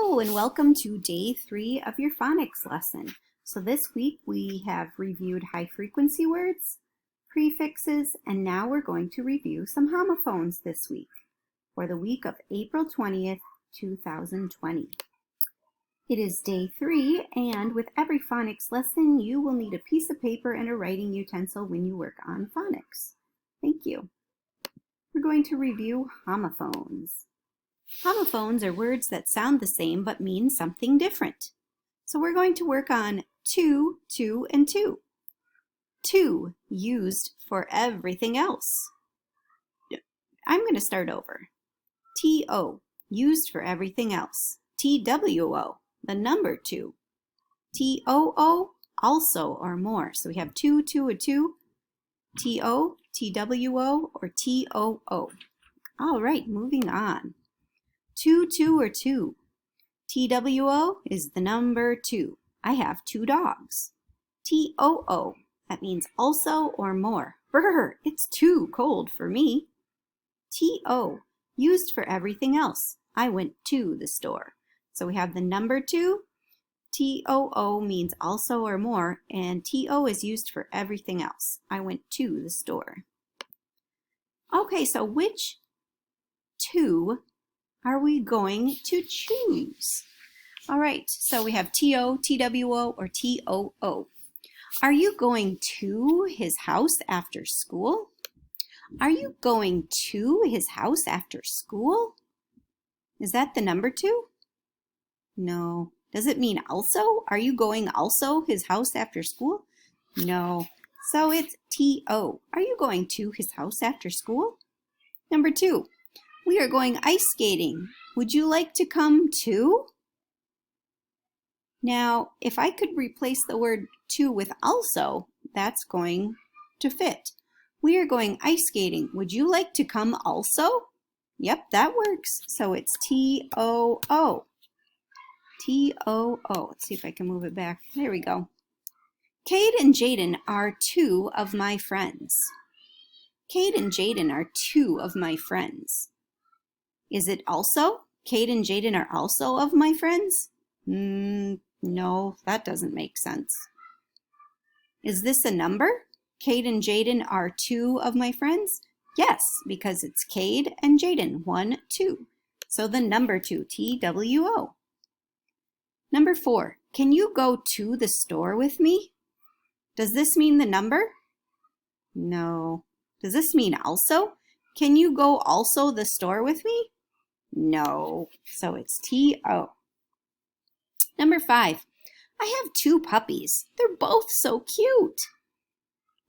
Hello and welcome to day 3 of your phonics lesson. So this week we have reviewed high frequency words, prefixes, and now we're going to review some homophones this week for the week of April 20th, 2020. It is day 3, and with every phonics lesson you will need a piece of paper and a writing utensil when you work on phonics. Thank you. We're going to review homophones. Homophones are words that sound the same but mean something different. So we're going to work on to, and to. To, used for everything else. I'm going to start over. To, used for everything else. TWO, the number 2. TOO, also or more. So we have two, a two. TO, TWO, or TOO. All right, moving on. Two, or two. TWO is the number 2. I have 2 dogs. TOO, that means also or more. Brr, it's too cold for me. TO, used for everything else. I went to the store. So we have the number 2. TOO means also or more, and TO is used for everything else. I went to the store. Okay, so which 2 are we going to choose? All right, so we have TO, TWO, or TOO. Are you going to his house after school? Are you going to his house after school? Is that the number 2? No. Does it mean also? Are you going also his house after school? No. So it's TO. Are you going to his house after school? Number 2. We are going ice skating. Would you like to come too? Now, if I could replace the word to with also, that's going to fit. We are going ice skating. Would you like to come also? Yep, that works. So it's TOO. TOO. Let's see if I can move it back. There we go. Cade and Jaden are 2 of my friends. Cade and Jaden are 2 of my friends. Is it also? Cade and Jaden are also of my friends? No, that doesn't make sense. Is this a number? Cade and Jaden are 2 of my friends? Yes, because it's Cade and Jaden, 1, 2. So the number 2, TWO. Number 4, can you go to the store with me? Does this mean the number? No. Does this mean also? Can you go also the store with me? No. So it's TO. Number 5, I have 2 puppies. They're both so cute.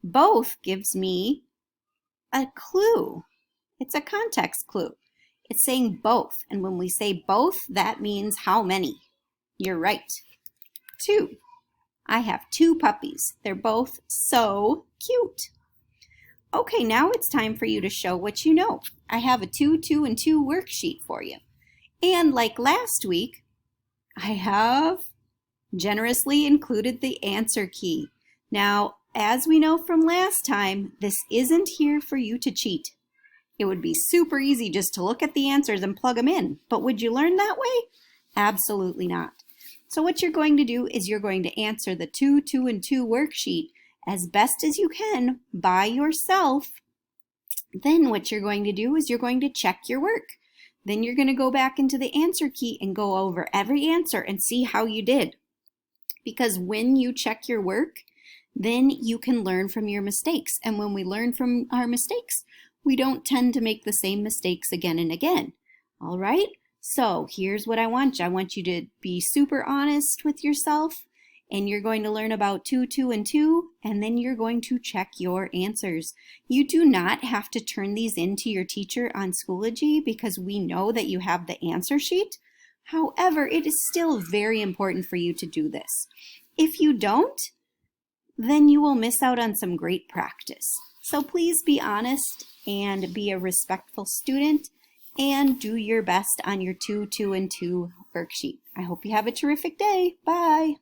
Both gives me a clue. It's a context clue. It's saying both. And when we say both, that means how many? You're right. 2. I have 2 puppies. They're both so cute. Okay, now it's time for you to show what you know. I have a 2, and 2 worksheet for you. And like last week, I have generously included the answer key. Now, as we know from last time, this isn't here for you to cheat. It would be super easy just to look at the answers and plug them in. But would you learn that way? Absolutely not. So what you're going to do is you're going to answer the 2, and 2 worksheet as best as you can by yourself. Then what you're going to do is you're going to check your work. Then you're going to go back into the answer key and go over every answer and see how you did. Because when you check your work, then you can learn from your mistakes. And when we learn from our mistakes, we don't tend to make the same mistakes again and again. All right? So here's what I want you. I want you to be super honest with yourself. And you're going to learn about 2, and 2, and then you're going to check your answers. You do not have to turn these into your teacher on Schoology because we know that you have the answer sheet. However, it is still very important for you to do this. If you don't, then you will miss out on some great practice. So please be honest and be a respectful student and do your best on your 2, and 2 worksheet. I hope you have a terrific day. Bye.